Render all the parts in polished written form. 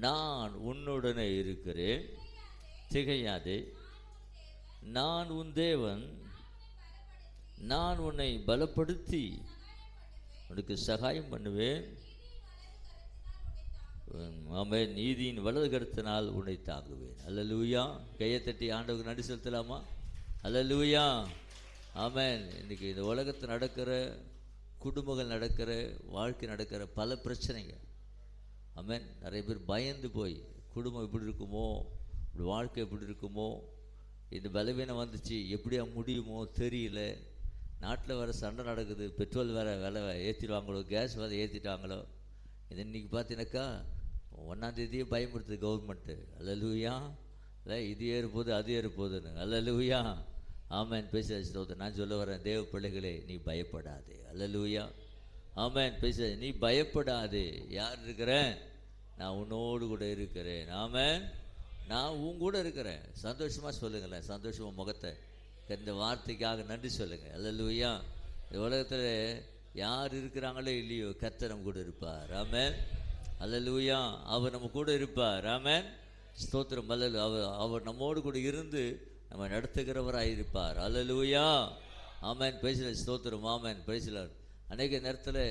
நான் உன்னுடனே இருக்கிறேன், திகையாதே, நான் உன் தேவன், நான் உன்னை பலப்படுத்தி உனக்கு சகாயம் பண்ணுவேன். ஆமென். நீதியின் வலது கருத்தினால் உன்னை தாங்குவேன். அல்லேலூயா. கையை தட்டி ஆண்டவருக்கு நன்றி செலுத்தலாமா? அல்லேலூயா. ஆமென். இன்னைக்கு இந்த உலகத்தில் நடக்கிற, குடும்பங்கள் நடக்கிற, வாழ்க்கை நடக்கிற பல பிரச்சனைகள். ஆமென். நிறைய பேர் பயந்து போய் குடும்பம் எப்படி இருக்குமோ, இப்படி வாழ்க்கை எப்படி இருக்குமோ, இந்த பலவீனம் வந்துச்சு எப்படியா முடியுமோ தெரியல. நாட்டில் வேறு சண்டை நடக்குது, பெட்ரோல் வேறு விலை ஏற்றிடுவாங்களோ, கேஸ் வேலை ஏற்றிட்டாங்களோ. இது இன்றைக்கி பார்த்தீங்கன்னாக்கா 1ஆம் தேதியே பயன்படுத்துது கவர்மெண்ட்டு. அல்லேலூயா. இல்லை இது ஏறுபோது அது ஏறுபோதுன்னு. அல்லேலூயா. ஆமென். பேச நான் சொல்ல வரேன், தேவ பிள்ளைகளே, நீ பயப்படாதே. அல்லேலூயா. ஆமென். பேச நீ பயப்படாதே. யார் இருக்கிறேன்? நான் உன்னோடு கூட இருக்கிறேன். ஆமென். நான் உன் கூட இருக்கிறேன். சந்தோஷமாக சொல்லுங்களேன், சந்தோஷமாக முகத்தை இந்த வார்த்தைக்காக நன்றி சொல்லுங்கள். அல்லேலூயா. இந்த உலகத்தில் யார் இருக்கிறாங்களோ இல்லையோ, கர்த்தர் நம்ம கூட இருப்பார். ஆமென். அல்லேலூயா. அவர் நம்ம கூட இருப்பார். ஆமென். ஸ்தோத்திரம். அவர் நம்மோடு கூட இருந்து நம்ம நடத்துகிறவராக இருப்பார். அல்லேலூயா. ஆமென். பேசல ஸ்தோத்திரம். ஆமென். பேசலார். அநேக நேரத்தில்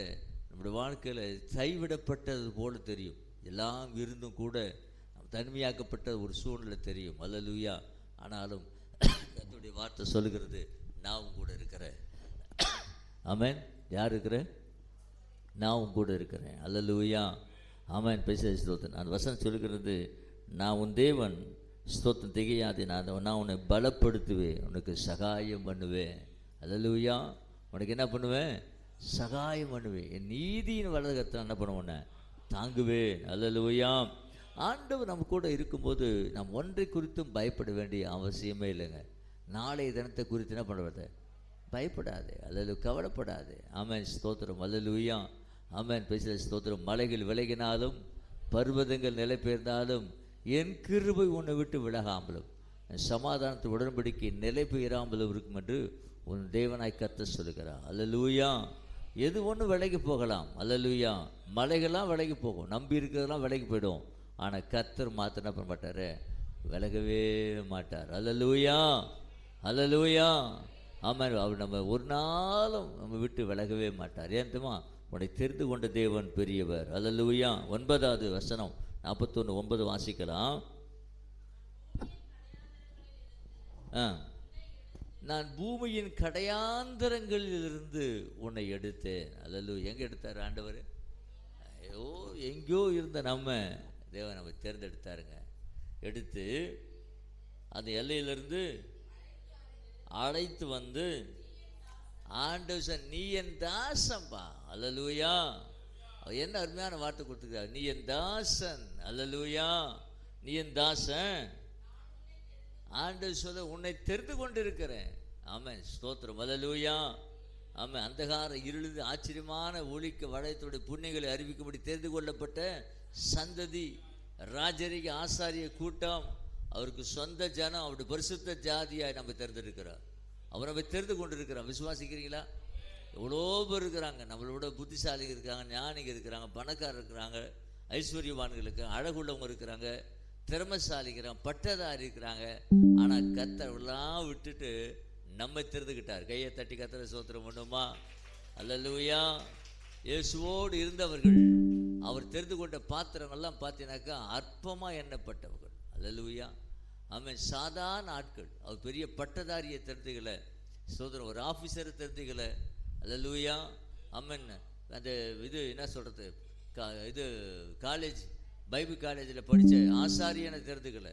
நம்முடைய வாழ்க்கையில் கைவிடப்பட்டது போல தெரியும், எல்லாம் இருந்தும் கூட தனிமையாக்கப்பட்ட ஒரு சூழ்நிலை தெரியும். அல்லேலூயா. ஆனாலும் கர்த்தருடைய வார்த்தை சொல்லுகிறது, நான் கூட இருக்கிறேன். ஆமென். யார் இருக்கிறேன்? நான் கூட இருக்கிறேன். அல்லேலூயா. ஆமென். பேச ஸ்தோத்திரம். அந்த வசனம் சொல்லுகிறது, நான் உன் தேவன், ஸ்தோத்திரம், திகையாதே, நான் உன்னை பலப்படுத்துவேன், உனக்கு சகாயம் பண்ணுவேன். அல்லேலூயா. உனக்கு என்ன பண்ணுவேன்? சகாயம் பண்ணுவேன். என் நீதியின் வலதுகரத்தை என்ன பண்ணுவேன்? தாங்குவேன். அல்லேலூயா. ஆண்டவர் நம்ம கூட இருக்கும்போது நாம் ஒன்றை குறித்தும் பயப்பட வேண்டிய அவசியமே இல்லைங்க. நாளைய தினத்தை குறித்து என்ன பண்ணுறது? பயப்படாது. அல்லது கவலைப்படாது. ஆமென். ஸ்தோத்திரம். அல்லேலூயா. ஆமென். பேச ஸ்தோத்திரம். மலைகள் விலகினாலும், பர்வதங்கள் நிலை பெயர்ந்தாலும், என் கிருபை உன்னை விட்டு விலகாமலும், சமாதானத்து உடன்படிக்கை நிலை பெயராமலும் இருக்கும் என்று உன் தேவனாய் கர்த்தர் சொல்லுகிறார். அல்லேலூயா. எது ஒன்று விலகி போகலாம். அல்லேலூயா. மலைகள்லாம் விலகி போகும், நம்பி இருக்கிறதெல்லாம் விலகி போயிடும். ஆனால் கர்த்தர் மாத்திரம் என்ன பண்ண மாட்டார்? விலகவே மாட்டார். அல்லேலூயா. அல்லேலூயா. ஆமாம். அவர் நம்ம ஒரு நாளும் நம்ம விட்டு விலகவே மாட்டார். ஏன் தெரியுமா? உன்னை தெரிந்து கொண்ட தேவன் பெரியவர். அல்லேலூயா. 9வது வசனம் 41:9 வாசிக்கலாம். நான் பூமியின் கடையாந்தரங்களிலிருந்து உன்னை எடுத்தேன். அல்லேலூயா. எங்கே எடுத்தார் ஆண்டவர்? ஐயோ, எங்கேயோ இருந்த நம்ம தேவன் நம்ம தேர்ந்தெடுத்தாருங்க. எடுத்து அந்த எல்லையிலிருந்து அழைத்து வந்து ஆண்டவர், நீ என் தாசன்பா. அல்லேலூயா. என்ன அருமையான வார்த்தை கொடுத்துருக்காரு, நீ என் தாசன். அல்லேலூயா. நீ என் தாசன். ஆண்டவர் சொல்ல, உன்னை தெரிந்து கொண்டு இருக்கிறேன். ஆமென். ஸ்தோத்திரம். அல்லேலூயா. ஆமாம். அந்தகார இருளுது ஆச்சரியமான ஒளிக்க வளையத்துடைய புண்ணியங்களை அறிவிக்கும்படி தெரிந்து கொள்ளப்பட்ட சந்ததி, ராஜரிக ஆசாரிய கூட்டம், அவருக்கு சொந்த ஜனம், அவருடைய பரிசுத்த ஜாதியாய் நம்ம தெரிந்திருக்கிறார். அவர் நம்ம தெரிந்து கொண்டு இருக்கிறார். விசுவாசிக்கிறீங்களா? எவ்வளோ பேர் இருக்கிறாங்க, நம்மளோட புத்திசாலிகள் இருக்கிறாங்க, ஞானிகள் இருக்கிறாங்க, பணக்காரர் இருக்கிறாங்க, ஐஸ்வர்யவான்கள் இருக்கிறாங்க, அழகுள்ளவங்க இருக்கிறாங்க, திறமைசாலிக்கிறாங்க, பட்டதாரி இருக்கிறாங்க. ஆனால் கர்த்தரெல்லாம் விட்டுட்டு நம்ம தெரிந்துக்கிட்டார். கையை தட்டி கர்த்தரை ஸ்தோத்திரம் பண்ணுமா? அல்லேலூயா. இயேசுவோடு இருந்தவர்கள், அவர் தெரிந்து கொண்ட பாத்திரங்கள்லாம் பார்த்தீங்கன்னாக்கா அற்பமாக எண்ணப்பட்டவர்கள். அல்லேலூயா. ஆமென். சாதாரண ஆட்கள். அவர் பெரிய பட்டதாரியை தெரிந்துக்கல, சோதரன் ஒரு ஆஃபீஸரை தெரிந்துக்கல. அல்லேலூயா. ஆமென். அந்த இது என்ன சொல்கிறது, இது காலேஜ், பைபிள் காலேஜில் படித்த ஆசாரியனை தெரிந்துக்கல,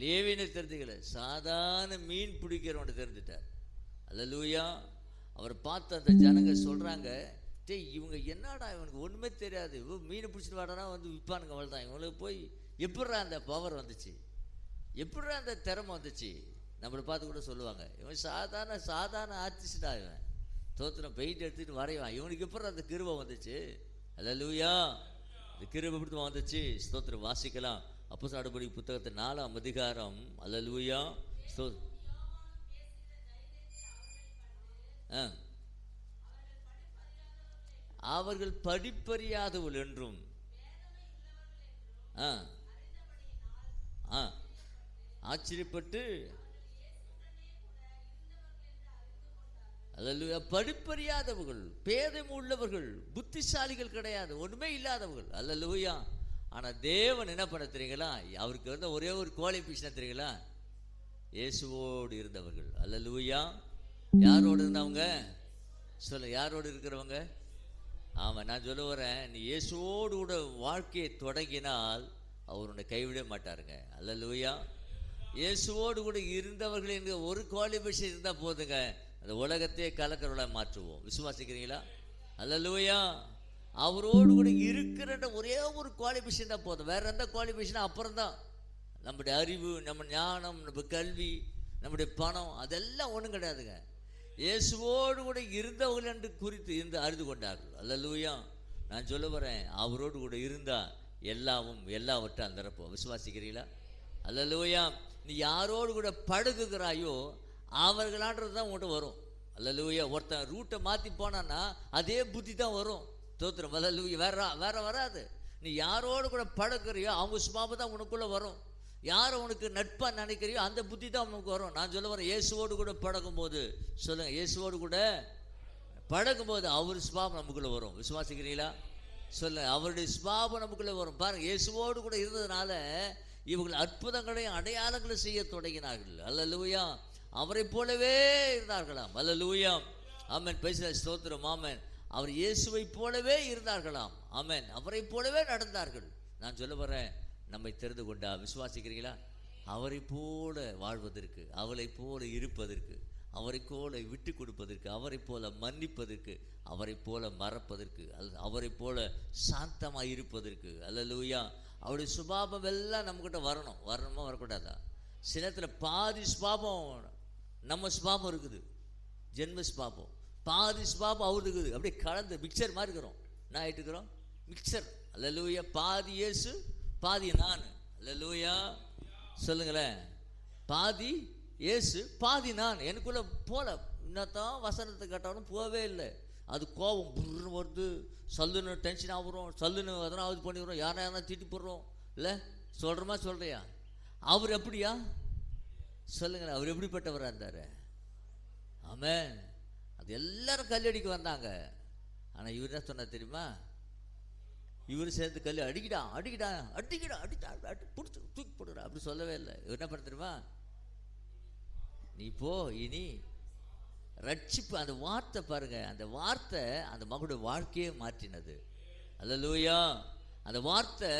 லேவியனை தெரிஞ்சுக்கல, சாதாரண மீன் பிடிக்கிறவனை தெரிஞ்சுட்டார். அல்லேலூயா. அவரை பார்த்து அந்த ஜனங்க சொல்கிறாங்க, டேய் இவங்க என்னடா, இவனுக்கு ஒன்றுமே தெரியாது, மீனை பிடிச்சிட்டு வாடனா வந்து விற்பானுங்க, அவள் தான். இவங்களுக்கு போய் எப்பட்றா அந்த பவர் வந்துச்சு, எப்பட்றா அந்த திறமை வந்துச்சு? நம்மளை பார்த்து கூட சொல்லுவாங்க, இவன் சாதாரண ஆர்டிஸ்டா, இவன் தோத்திரம் பெயிண்ட் எடுத்துகிட்டு வரைவான், இவனுக்கு எப்பட்றா அந்த கிருபை வந்துச்சு? அல்லேலூயா. இந்த கிருபை எப்படி வந்துச்சு? ஸ்தோத்திரம். வாசிக்கலாம். அப்போஸ்தலர் நடபடிகள் புத்தகத்தின் 4ஆம் அதிகாரம். அல்லேலூயா. அவர்கள் படிப்பறியாதவர்கள் என்றும் ஆ ஆ ஆச்சரியப்பட்டு அல்லேலூயா. படிப்பறியாதவர்கள், பேதம் உள்ளவர்கள், புத்திசாலிகள் கிடையாது, ஒண்ணுமே இல்லாதவர்கள். அல்லேலூயா. ஆனா தேவன் என்ன பண்ண தெரியுங்களா? அவருக்கு இருந்த ஒரே ஒரு குவாலிஃபிகேஷன் தெரியுங்களா? இயேசுவோடு இருந்தவர்கள். அல்லேலூயா. யாரோடு இருந்தவங்க? சொல்ல, யாரோடு இருக்கிறவங்க? ஆமா, நான் சொல்ல வரேன், நீ இயேசுவோடு கூட வாழ்க்கையை தொடங்கினால் அவர் உன்னை கைவிட மாட்டாருங்க. அல்லேலூயா. இயேசுவோடு கூட இருந்தவர்கள் என்கிற ஒரு குவாலிஃபிகேஷன் இருந்தால் போதுங்க, அந்த உலகத்தையே கலக்கிறவளை மாற்றுவோம். விசுவாசிக்கிறீங்களா? அல்லேலூயா. அவரோடு கூட இருக்கிற ஒரே ஒரு குவாலிஃபிகேஷன் தான் போதும். வேற எந்த குவாலிஃபிகேஷன் அப்புறம் தான். நம்முடைய அறிவு, நம்ம ஞானம், நம்ம கல்வி, நம்முடைய பணம், அதெல்லாம் ஒன்றும் கிடையாதுங்க. இயேசுவோடு கூட இருந்தவர்கள் என்று குறித்து இருந்து அறிந்து கொண்டார்கள். அல்லேலூயா. நான் சொல்ல வரேன், அவரோடு கூட இருந்தா எல்லாவற்றால் நிரப்போம். விசுவாசிக்கிறீங்களா? அல்லேலூயா. நீ யாரோடு கூட பழகுகிறாயோ அவர்களான்றது தான் உங்கள்கிட்ட வரும். அல்லேலூயா. ஒருத்தன் ரூட்டை மாற்றி போனான்னா அதே புத்தி தான் வரும். தோத்திரம். அல்லேலூயா. வேற வராது. நீ யாரோடு கூட பழகுறியோ அவங்க சுபாவம் தான் உனக்குள்ளே வரும். யாரை உனக்கு நட்பா நினைக்கிறியோ அந்த புத்தி தான் உனக்கு வரும். நான் சொல்ல வரேன், இயேசுவோடு கூட பழகும்போது, சொல்லுங்க, இயேசுவோடு கூட பழகும்போது அவர் சுபாவம் நமக்குள்ளே வரும். விசுவாசிக்கிறீங்களா? சொல்லுங்க, அவருடைய சுபாவம் நமக்குள்ளே வரும். பாருங்க, இயேசுவோடு கூட இருந்ததுனால இவர்கள் அற்புதங்களையும் அடையாளங்களும் செய்ய தொடங்கினார்கள். அல்லேலூயா. அவரை போலவே இருந்தார்களாம். அல்லேலூயா. ஆமென். பேசுகிற ஸ்தோத்திரம். ஆமென். அவர் இயேசுவை போலவே இருந்தார்களாம். ஆமென். அவரை போலவே நடந்தார்கள். நான் சொல்ல வரேன், நம்மை தெரிந்து கொண்டா, விசுவாசிக்கிறீங்களா? அவரை போல வாழ்வதற்கு, அவரை போல இருப்பதற்கு, அவரை போல விட்டு கொடுப்பதற்கு, அவரை போல மன்னிப்பதற்கு, அவரை போல மறப்பதற்கு, அவரை போல சாந்தமாக இருப்பதற்கு. அல்லேலூயா. அவருடைய சுபாவம் எல்லாம் நம்மக்கிட்ட வரணுமா வரக்கூடாதா? சிலத்துல பாதி சுபாவம் நம்ம சுபாவம் இருக்குது, ஜென்ம சுபாவம். பாதி சுபாவம் அவரு இருக்குது, அப்படியே கலந்து மிக்சர் மாதிரி இருக்கிறோம். நான் ஆகிட்டு இருக்கிறோம் மிக்சர். அல்லேலூயா. பாதி இயேசு, பாதி நான். அல்லேலூயா. சொல்லுங்களேன், பாதி இயேசு, பாதி நான். எனக்குள்ள போல இன்னத்தான் வசனத்தை கேட்டாலும் போவே இல்லை. அது கோபம் புர்னு வருது, சல்லுன்னு டென்ஷன் ஆகுறோம், சல்லுன்னு எதனாவது பண்ணிடுறோம், யாரா திட்டி போடுறோம். இல்லை சொல்கிறோமா? சொல்கிறியா? அவர் எப்படியா? சொல்லுங்களேன், அவர் எப்படிப்பட்டவராக இருந்தார்? ஆமென். அது எல்லாரும் கல்லடிக்கு வந்தாங்க. ஆனால் இவர் என்ன சொன்னா தெரியுமா? இவர் சேர்ந்து கல் அடிக்கிடா பிடிச்சி தூக்கி போடுறா அப்படி சொல்லவே இல்லை. இவர் என்ன பண்ண தெரியுமா? நீ போ, இனி ரட்சிப்பு. அந்த வார்த்தை பாருங்க, அந்த வார்த்தை அந்த மகளுடைய வாழ்க்கையே மாற்றினது. அல்லேலூயா. அந்த வார்த்தை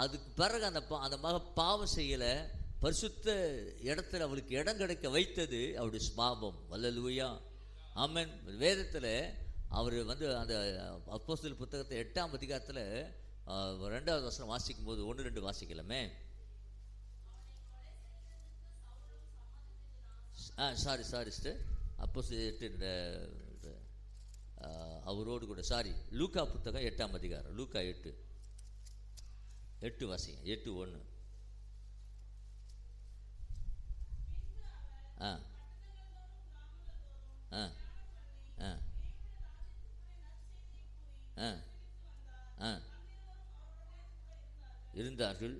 அதுக்கு பிறகு அந்த மக பாவம் செய்யலை, பரிசுத்த இடத்துல அவளுக்கு இடம் கிடைக்க வைத்தது அவருடைய சுபாவம். அல்லேலூயா. ஆமென். வேதத்தில் அவர் அந்த அப்போஸ்தலர் புத்தகத்தை 8ஆம் அதிகாரத்தில் 2வது வசனம் வாசிக்கும் போது 1-2 வாசிக்கலாமே. சாரி சிஸ்டர், அப்போஸ்தலர் 8 அவரோடு கூட, லூக்கா புத்தகம் 8ஆம் அதிகாரம், லூக்கா 8 வாசிங்க. 8:1. இருந்தார்கள்.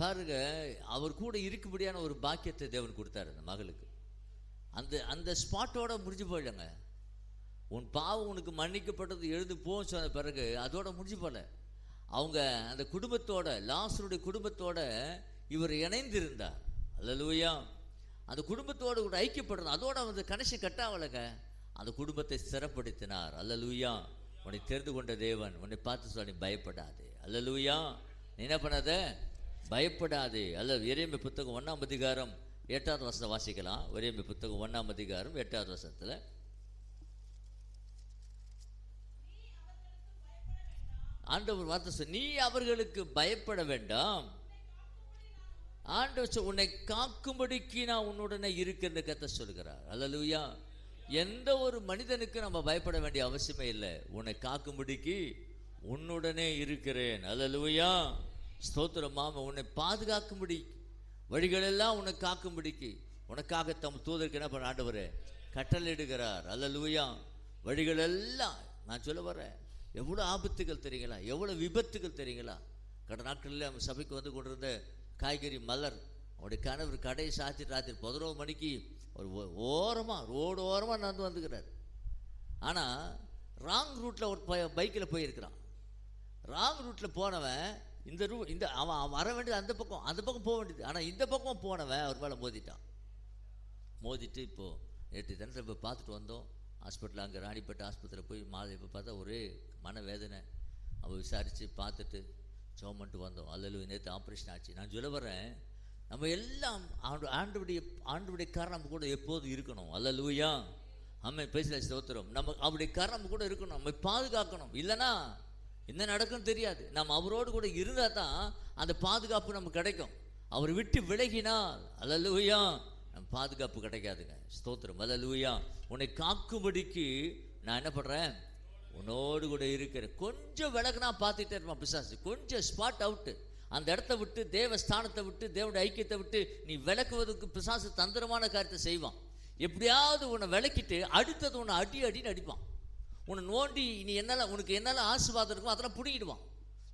பாருங்க, அவர் கூட இருக்கும்படியான ஒரு பாக்கியத்தை தேவன் கொடுத்தாரு அந்த மகளுக்கு. அந்த ஸ்பாட்டோட முடிஞ்சு போயிடுங்க. உன் பாவம் உனக்கு மன்னிக்கப்பட்டது, எழுந்து போன்னு சொன்ன பிறகு அதோட முடிஞ்சு போல. அவங்க அந்த குடும்பத்தோட, லாசருடைய குடும்பத்தோட இவர் இணைந்திருந்தார். அல்லேலூயா. அந்த குடும்பத்தோடு கூட ஐக்கியப்படுறது, அதோட வந்து கனெக்ஷன் கட்டாவலைங்க. அந்த குடும்பத்தை சிறப்படுத்தினார். அல்லேலூயா. உன்னை தெரிந்து கொண்ட தேவன் உன்னை பார்த்து சொல்லி பயப்படாது. அல்லேலூயா. நீ என்ன பண்ணாத? பயப்படாது. அல்ல, எரேமியா புத்தகம் 1ஆம் அதிகாரம் 8வது வசனம் வாசிக்கலாம். எரேமியா புத்தகம் 1ஆம் அதிகாரம் 8வது வசனத்தில், ஆண்டவர் வார்த்தை, நீ அவர்களுக்கு பயப்பட வேண்டாம், ஆண்டவர் உன்னை காக்கும்படிக்கு நான் உன்னுடனே இருக்கிற கர்த்தர் சொல்கிறார். அல்லேலூயா. எந்த ஒரு மனிதனுக்கு நம்ம பயப்பட வேண்டிய அவசியமே இல்லை. உன்னை காக்கும்படிக்கு உன்னுடனே இருக்கிறேன். அல்லேலூயா, ஸ்தோத்திரம். மாமா உன்னை பாதுகாக்கும்படி, வழிகளெல்லாம் உன்னை காக்கும்படிக்கு உனக்காக தம் தூதருக்கு என்ன பண்ண ஆண்டவர் கட்டளையிடுகிறார். அல்லேலூயா. வழிகளெல்லாம் நான் சொல்ல வரேன், எவ்வளோ ஆபத்துகள் தெரியுங்களா, எவ்வளோ விபத்துகள் தெரியுங்களா. கடந்த நாட்களில் நம்ம சபைக்கு வந்து கொண்டிருந்த காய்கறி மலர், அவருடைய கணவர் கடையை சாத்திட்டு ராத்திரி 11 மணிக்கு ஒரு ஓரமாக ரோடு ஓரமாக நடந்து வந்துக்கிறார். ஆனால் ராங் ரூட்டில் ஒரு பைக்கில் போயிருக்கிறான். ராங் ரூட்டில் போனவன் இந்த அவன் வர வேண்டியது அந்த பக்கம் போக வேண்டியது. ஆனால் இந்த பக்கம் போனவன் அவர் மேலே மோதிட்டு இப்போது நேற்று தினத்தில் இப்போ பார்த்துட்டு வந்தோம் ஹாஸ்பிட்டலில். அங்கே ராணிப்பேட்டை ஆஸ்பத்திரியில் போய் மாலை இப்போ பார்த்தா ஒரே மனவேதனை. அவள் விசாரித்து பார்த்துட்டு ஜெபம் பண்ணிட்டு வந்தோம். அல்லேலூயா. நேற்று ஆப்ரேஷன் ஆச்சு. நான் சொல்ல வரேன், நம்ம எல்லாம் ஆண்டவருடைய காரணம் நம்ம கூட எப்போதும் இருக்கணும். அல்லேலூயா. ஆமென். பேசல ஸ்தோத்திரம். நம்ம அவருடைய காரணம் நம்ம கூட இருக்கணும், நம்ம பாதுகாக்கணும். இல்லைன்னா என்ன நடக்கும்னு தெரியாது. நம்ம அவரோடு கூட இருந்தால் தான் அந்த பாதுகாப்பு நமக்கு கிடைக்கும். அவர் விட்டு விலகினால் அல்லேலூயா நம்ம பாதுகாப்பு கிடைக்காதுங்க. ஸ்தோத்திரம். அல்லேலூயா. உன்னை காக்கும்படிக்கு நான் என்ன பண்ணுறேன், உன்னோடு கூட இருக்கிறேன். கொஞ்சம் விலகுனா பார்த்துட்டே இருப்பான் பிசாசு. கொஞ்சம் ஸ்பாட் அவுட்டு, அந்த இடத்த விட்டு, தேவஸ்தானத்தை விட்டு, தேவனுடைய ஐக்கியத்தை விட்டு நீ விளக்குவதற்கு பிசாசு தந்திரமான காரியத்தை செய்வான். எப்படியாவது உன்னை விளக்கிட்டு அடுத்தது உன்னை அடின்னு அடிப்பான். உன்னை நோண்டி நீ உனக்கு என்னால் ஆசீர்வாதம் இருக்கும் அதெல்லாம் பிடிக்கிடுவான்.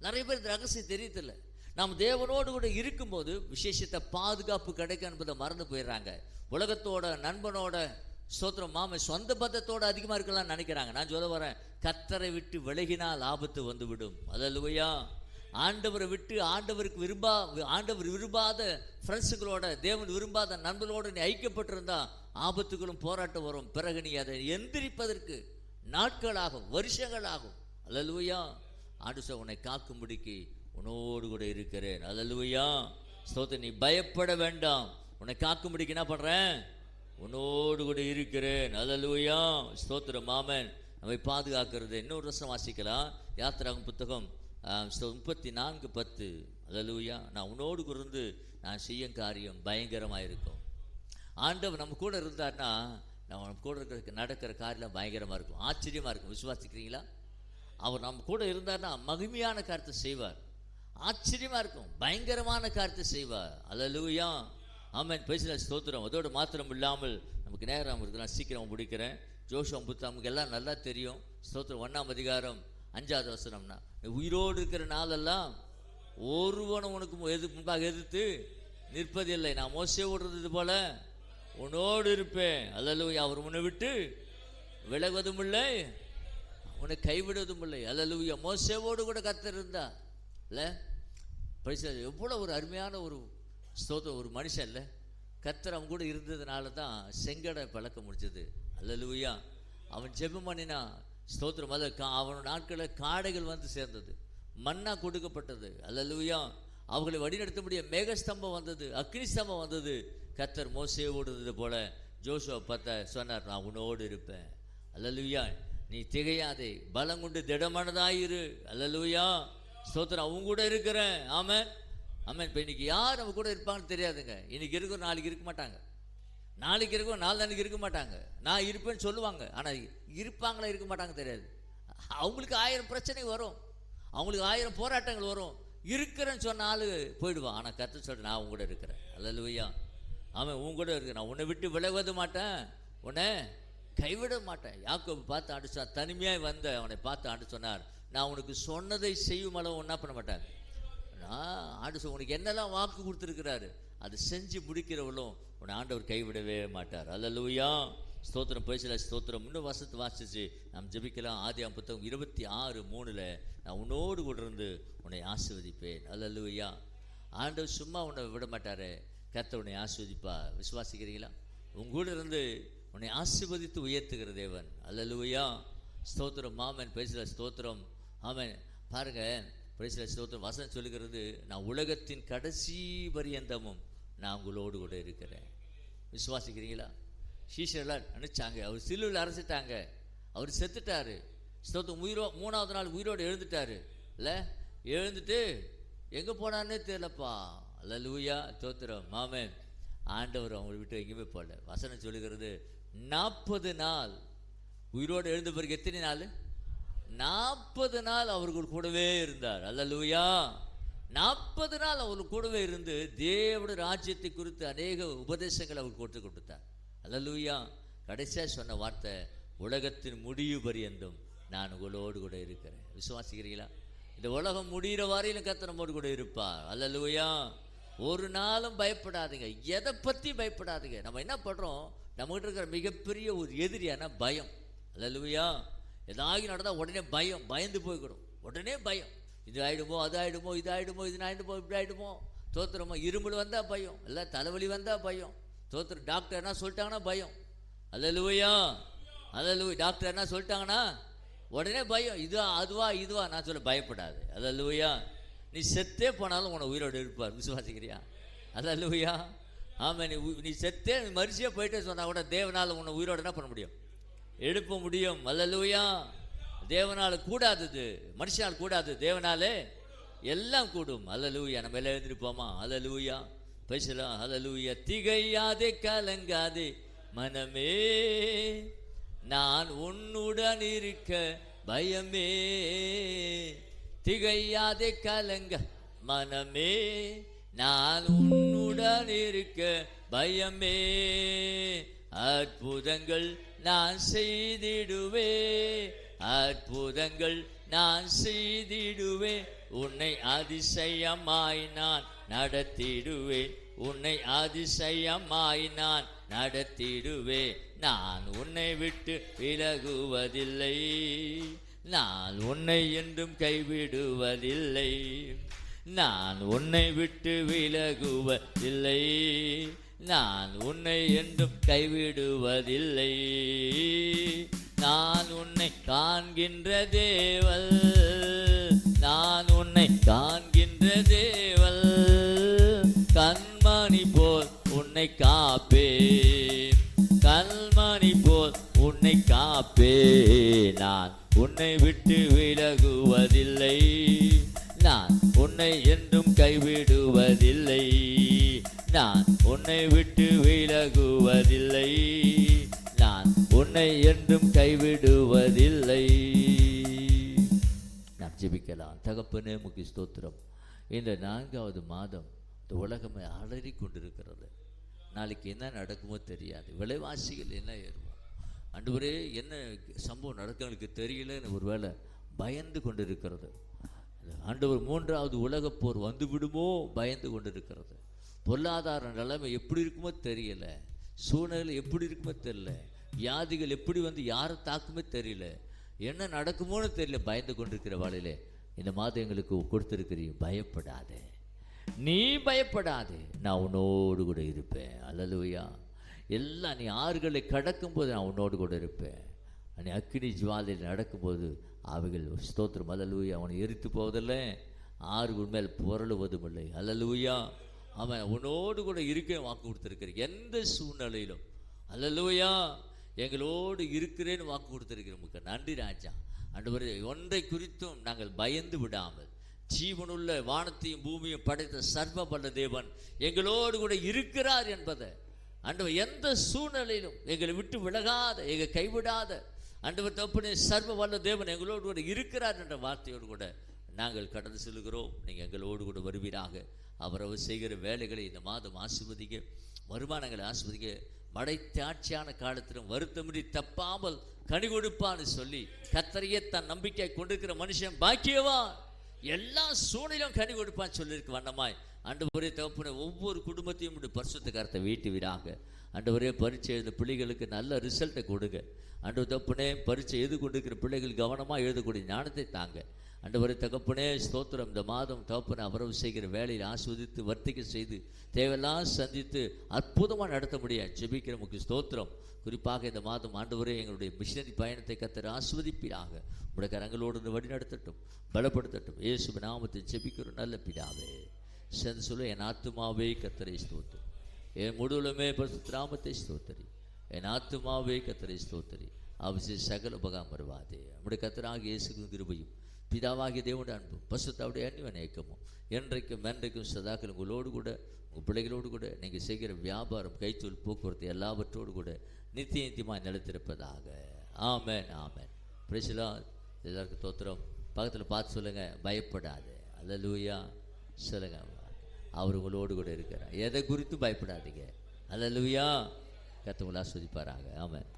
நிறைய பேர் இந்த ரகசியம் தெரியதில்லை. நாம் தேவனோடு கூட இருக்கும்போது விசேஷத்தை பாதுகாப்பு கிடைக்கும் என்பதை மறந்து போயிடுறாங்க. உலகத்தோட, நண்பனோட, ஸ்தோத்திரம் மாம சொந்த பந்தத்தோடு அதிகமாக இருக்கலாம்னு நினைக்கிறாங்க. நான் சொல்ல வரேன், கர்த்தரை விட்டு விலகினால் ஆபத்து வந்துவிடும். அல்லேலூயா. ஆண்டவரை விட்டு ஆண்டவர் விரும்பாத ஃப்ரெண்ட்ஸுகளோட, தேவன் விரும்பாத நண்பர்களோடு நீ ஐக்கியப்பட்டிருந்தா ஆபத்துகளும் போராட்டம் வரும். பிறகு நீ அதை எந்திரிப்பதற்கு நாட்களாகும், வருஷங்களாகும். அல்லேலூயா. ஆண்டவர் உன்னை காக்கும்படிக்கு உன்னோடு கூட இருக்கிறேன். அல்லேலூயா. ஸ்தோத்திரம். நீ பயப்பட வேண்டாம், உன்னை காக்கும்படிக்கு என்ன பண்றேன், உன்னோடு கூட இருக்கிறேன். அல்லேலூயா. ஸ்தோத்திரம். ஆமென். நம்மை பாதுகாக்கிறது. இன்னொரு வருஷம் வாசிக்கலாம். யாத்திராகும் புத்தகம் 34:10. அல்லேலூயா. நான் உன்னோடு கூட இருந்து நான் செய்யும் காரியம் பயங்கரமாக இருக்கும். ஆண்டவர் நம்ம கூட இருந்தார்னா நம்ம கூட நடக்கிற காரியம் பயங்கரமாக இருக்கும், ஆச்சரியமாக இருக்கும். விசுவாசிக்கிறீங்களா? அவர் நம்ம கூட இருந்தார்னா மகிமையான காரியத்தை செய்வார், ஆச்சரியமாக இருக்கும், பயங்கரமான காரியத்தை செய்வார். அல்லேலூயா. ஆமென். பேசல ஸ்தோத்திரம். அதோடு மாத்திரம் இல்லாமல் நமக்கு நேரம் இருக்குது, நான் சீக்கிரம் முடிக்கிறேன். ஜோஷுவா புத்தகம் நமக்கு எல்லாம் நல்லா தெரியும். ஸ்தோத்திரம். 1ஆம் அதிகாரம் 5வது வசனம்னா, உயிரோடு இருக்கிற நாளெல்லாம் ஒருவனும் உனக்கு முன்பாக எதிர்த்து நிற்பதில்லை. நான் மோசே ஓடுறது போல உன்னோடு இருப்பேன். அல்லேலூயா. அவர் உன்னை விட்டு விலகுவதும் இல்லை, உன்னை கைவிடுவதும் இல்லை. அல்லேலூயா. மோசேவோடு கூட கர்த்தர் இருந்தா இல்லை? எவ்வளோ ஒரு அருமையான ஒரு ஸ்தோத்திரம். ஒரு மனுஷன் இல்லை, கர்த்தர் அவன் கூட இருந்ததுனால தான் செங்கடை பழக்க முடிச்சது. அல்லேலூயா. அவன் ஜெபம் பண்ணினா ஸ்தோத்திரம். அவனோட நாட்களில் காடைகள் வந்து சேர்ந்தது, மன்னா கொடுக்கப்பட்டது. அல்லேலூயா. அவர்களை வழிநடத்த முடிய மேகஸ்தம்பம் வந்தது, அக்னி ஸ்தம்பம் வந்தது. கர்த்தர் மோசே ஓடுறது போல ஜோஷுவா பார்த்த சொன்னார், நான் உன்னோடு இருப்பேன். அல்லேலூயா. நீ திகையாதே, பலம் கொண்டு திடமானதாயிரு. அல்லேலூயா. ஸ்தோத்திரம். அவங்க கூட இருக்கிறேன். ஆமென். ஆமென். இப்போ இன்னைக்கு யார் நம்ம கூட இருப்பாங்கன்னு தெரியாதுங்க. இன்னைக்கு இருக்கும், நாளைக்கு இருக்க மாட்டாங்க. நாளைக்கு இருக்கும், நாளைக்கு இருக்க மாட்டாங்க. நான் இருப்பேன்னு சொல்லுவாங்க, ஆனால் இருப்பாங்களா இருக்க மாட்டாங்க தெரியாது. அவங்களுக்கு 1000 பிரச்சனை வரும், அவங்களுக்கு 1000 போராட்டங்கள் வரும். இருக்கிறேன்னு சொன்ன ஆள் போயிடுவான். ஆனால் கர்த்தர் சொல்ற, நான் உங்க கூட இருக்கிறேன். அல்லேலூயா. ஆமாம், உங்க கூட இருக்கிறேன். நான் உன்னை விட்டு விலகுவது மாட்டேன், உன்னை கைவிட மாட்டேன். யாக்கோபு பார்த்து ஆண்டு சொன்னார், தனிமையாக வந்த அவனை பார்த்து ஆண்டு சொன்னார், நான் உனக்கு சொன்னதை செய்யும் அளவு ஒன்றா பண்ண மாட்டேன். நான் ஆண்டு உனக்கு என்னெல்லாம் வாக்கு கொடுத்துருக்கிறாரு அது செஞ்சு முடிக்கிறவளும் உன்னை ஆண்டவர் கைவிடவே மாட்டார். அல்லேலூயா. ஸ்தோத்திரம். பேசல ஸ்தோத்திரம். இன்னும் வசத்து வாசிச்சு நாம் ஜெபிக்கலாம். ஆதியாகமம் புத்தகம் 26:3 நான் உன்னோடு கூட இருந்து உன்னை ஆசீர்வதிப்பேன். அல்லேலூயா. ஆண்டவர் சும்மா உன்னை விட மாட்டாரு, கர்த்தர் உன்னை ஆசீர்வதிப்பா. விசுவாசிக்கிறீங்களா? உங்க கூட இருந்து உன்னை ஆசீர்வதித்து உயர்த்துகிற தேவன். அல்லேலூயா. ஸ்தோத்திரம். ஆமென். பேசல ஸ்தோத்திரம். ஆமென். பாருங்க, பேசல ஸ்தோத்திரம். வசனம் சொல்லுகிறது, நான் உலகத்தின் கடைசி பரியந்தமும் நான் உங்களோடு கூட இருக்கிறேன். விசுவாசிக்கிறீங்களா? சீஷரெல்லாம் நினைச்சாங்க, அவர் சிலுவையில் அரைச்சிட்டாங்க, அவர் செத்துட்டாரு. ஸ்தோத்திரம். 3ஆவது நாள் உயிரோடு எழுந்துட்டாரு இல்லை? எழுந்துட்டு எங்கே போனான்னே தெரியலப்பா. அல்லேலூயா. ஸ்தோத்திரம். ஆமென். ஆண்டவர் அவங்களை விட்டு எங்கேயுமே போகல. வசனம் சொல்லுகிறது, 40 நாள் உயிரோடு எழுந்த பிறகு எத்தனை நாள்? 40 நாள் அவர்கள் கூடவே இருந்தார். அல்லேலூயா. 40 நாள் அவர்கள் கூடவே இருந்து தேவனுடைய ராஜ்யத்தை குறித்து அநேக உபதேசங்களை அவர் கொடுத்து கொடுத்தார். அல்லேலூயா. கடைசியாக சொன்ன வார்த்தை, உலகத்தின் முடிவு பரியந்தும் நான் உங்களோடு கூட இருக்கிறேன். விசுவாசிக்கிறீங்களா? இந்த உலகம் முடிகிற வரையிலும் கர்த்தர் நம்மோடு கூட இருப்பார். அல்லேலூயா. ஒரு நாளும் பயப்படாதீங்க, எதை பற்றி பயப்படாதீங்க. நம்ம என்ன பண்ணுறோம், நம்மகிட்ட இருக்கிற மிகப்பெரிய ஒரு எதிரியான பயம். அல்லேலூயா. ஏதாகி நடந்தால் உடனே பயந்து போய்க்கிறோம். உடனே பயம், இது ஆகிடுமோ, அது ஆகிடுமோ, இது ஆகிடுமோ, இது ஆகிடுமோ, இப்படி ஆகிடுமோ. தோத்திரமோ, இருமல் வந்தால் பயம், இல்லை தலைவலி வந்தால் பயம். தோத்திரம், டாக்டர் என்ன சொல்லிட்டாங்கன்னா பயம். அல்லேலூயா. அல்லேலூயா. டாக்டர் என்ன சொல்லிட்டாங்கன்னா உடனே பயம், இதுவா. நான் சொல்ல பயப்படாது. அல்லேலூயா. நீ செத்தே போனாலும் உன்னை உயிரோடு இருப்பார். விசுவாசிக்கிறியா? அல்லேலூயா. ஆமாம். நீ செத்தே மரிசியாக போயிட்டே சொன்னால் கூட தேவனால் உன்னை உயிரோடு என்ன பண்ண முடியும்? எழுப்ப முடியும். அல்லேலூயா. தேவனால் கூடாதது மனுஷனால் கூடாது, தேவனாலே எல்லாம் கூடும். அல்லேலூயா. நம்ம எல்லாம் எழுந்திருப்போமா? அல்லேலூயா. பேசலாம். அல்லேலூயா. திகையாதே கலங்காதே மனமே, நான் உன்னுடன் இருக்க பயமே. திகையாதே கலங்க மனமே, நான் உன்னுடன் இருக்க பயமே. அற்புதங்கள் நான் செய்திடுவே, அற்புதங்கள் நான் செய்திடுவே. உன்னை அதிசயமாய் நான் நடத்திடுவேன், உன்னை அதிசயமாய் நான் நடத்திடுவே. நான் உன்னை விட்டு விலகுவதில்லை, நான் உன்னை என்றும் கைவிடுவதில்லை. நான் உன்னை விட்டு விலகுவதில்லை, நான் உன்னை என்றும் கைவிடுவதில்லை. நான் உன்னை காண்கின்ற தேவன், நான் உன்னை காண்கின்ற தேவன். கண்மணி போல் உன்னை காப்பே, கண்மணி போல் உன்னை காப்பே. நான் உன்னை விட்டு விலகுவதில்லை, நான் உன்னை என்றும் கைவிடுவதில்லை. நான் உன்னை விட்டு விலகுவதில்லை, நான் உன்னை என்றும் கைவிடுவதில்லை. நாம் ஜெபிக்கலாம். தகப்பனே, உமக்கு ஸ்தோத்திரம். இந்த 4வது மாதம் இந்த உலகமே அலறி கொண்டிருக்கிறது. நாளைக்கு என்ன நடக்குமோ தெரியாது. விலைவாசிகள் என்ன ஏறுமோ, ஆண்டவரே என்ன சம்பவம் நடக்கிறதுக்கு தெரியலன்னு ஒரு வேளை பயந்து கொண்டிருக்கிறது. ஆண்டவர் 3வது உலகப் போர் வந்து விடுமோ பயந்து கொண்டிருக்கிறது. பொருளாதார நிலைமை எப்படி இருக்குமோ தெரியல, சூழ்நிலை எப்படி இருக்குமோ தெரியல, வியாதிகள் எப்படி வந்து யாரை தாக்குமே தெரியல, என்ன நடக்குமோன்னு தெரியல. பயந்து கொண்டிருக்கிற வேளையிலே இந்த மாதம் எங்களுக்கு கொடுத்துருக்கிறீங்க. பயப்படாதே, நீ பயப்படாதே, நான் உன்னோடு கூட இருப்பேன். அல்லேலூயா. எல்லாம் நீ ஆறுகளை கடக்கும்போது நான் உன்னோடு கூட இருப்பேன். நீ அக்கினி ஜுவாலையில் நடக்கும்போது அவைகள் ஸ்தோத்திரம். அல்லேலூயா. அவனை எரித்து போவதில்லை, ஆறுகள் மேல் புரளுவதும் இல்லை. அல்லேலூயா. அவன் உன்னோடு கூட இருக்க வாக்கு கொடுத்துருக்கிறேன் எந்த சூழ்நிலையிலும். அல்லேலூயா. எங்களோடு இருக்கிறேன்னு வாக்கு கொடுத்துருக்கிறேன். உங்களுக்கு நன்றி ராஜா. ஆண்டவரே, ஒன்றை குறித்தும் நாங்கள் பயந்து விடாமல், ஜீவனுள்ள வானத்தையும் பூமியும் படைத்த சர்வ வல்ல தேவன் எங்களோடு கூட இருக்கிறார் என்பதை ஆண்டவர் எந்த சூழ்நிலையிலும் எங்களை விட்டு விலகாத, எங்களை கைவிடாத ஆண்டவர் தப்புனே சர்வ வல்ல தேவன் எங்களோடு கூட இருக்கிறார் என்ற வார்த்தையோடு கூட நாங்கள் கடந்து செல்கிறோம். நீங்கள் எங்களோடு கூட வருவீராக. அவரவர் செய்கிற வேலைகளை இந்த மாதம் ஆசீர்வதிக்க, வருமானங்களை ஆசீர்வதிக்க, மடை தாட்சியான காலத்திலும் வருத்தமின்றி தப்பாமல் கனி கொடுப்பான்னு சொல்லி கர்த்தரையே தன் நம்பிக்கை கொண்டிருக்கிற மனுஷன் பாக்கியவான். எல்லா சூழ்நிலும் கனி கொடுப்பான்னு சொல்லியிருக்கு வண்ணமாய் ஆண்டவரே தகப்பனே, ஒவ்வொரு குடும்பத்தையும் பரிசுத்த கரத்தை வீட்டுவீராக. ஆண்டவரே, பரீட்சை எழுத பிள்ளைகளுக்கு நல்ல ரிசல்ட்டை கொடுங்க. ஆண்டவர் தகப்பனே, பரீட்சை எழுது கொண்டிருக்கிற பிள்ளைகள் கவனமாக எழுதக்கூடிய ஞானத்தை தாங்க. ஆண்டவரே தகப்பனே, ஸ்தோத்திரம். இந்த மாதம் தகப்பனே அவரவு செய்கிற வேலையில் ஆஸ்வதித்து வர்த்திக்க செய்து தேவையெல்லாம் சந்தித்து அற்புதமாக நடத்த முடியாது ஜெபிக்கிற முக்கிய ஸ்தோத்திரம். குறிப்பாக இந்த மாதம் ஆண்டவரே எங்களுடைய மிஷனரி பயணத்தை கர்த்தர் ஆஸ்வதிப்பீராக. உடைய கரங்களோடு வழி நடத்தட்டும், பலப்படுத்தட்டும். இயேசுவின் நாமத்தில் ஜெபிக்கிறோம் நல்ல பிதாவே. சேர்ந்து சொல்ல, என் ஆத்துமாவே கர்த்தரை ஸ்தோத்திரி, என் முழுவலுமே பரிசுத்த நாமத்தை ஸ்தோத்திரி. என் ஆத்துமாவே கர்த்தரை ஸ்தோத்திரி, அவசிய சகல உபகாரம் வருவாதே. நம்முடைய கர்த்தராகிய இயேசுவின் கிருபையும் பிதாவாகிய தேவனுடைய அன்பும் பரிசுத்தாவுடைய அன்பியும் என்றைக்கும் சதாக்கள் உங்களோடு கூட, உங்கள் பிள்ளைகளோடு கூட, நீங்கள் செய்கிற வியாபாரம், கைத்தொழில், போக்குவரத்து எல்லாவற்றோடு கூட நித்திய நித்தியமாக நிலைத்திருப்பதாக. ஆமென் ஆமென். Praise the Lord. எல்லாருக்கும் தோத்திரம். பக்கத்தில் பார்த்து சொல்லுங்கள், பயப்படாது. அல்லேலூயா சொல்லுங்க. அவர் உங்களோடு கூட இருக்கிறார். எதை குறித்து பயப்படாதீங்க. அல்லேலூயா. கர்த்தர் உங்களை ஆசீர்வதிப்பாராக. ஆமென்.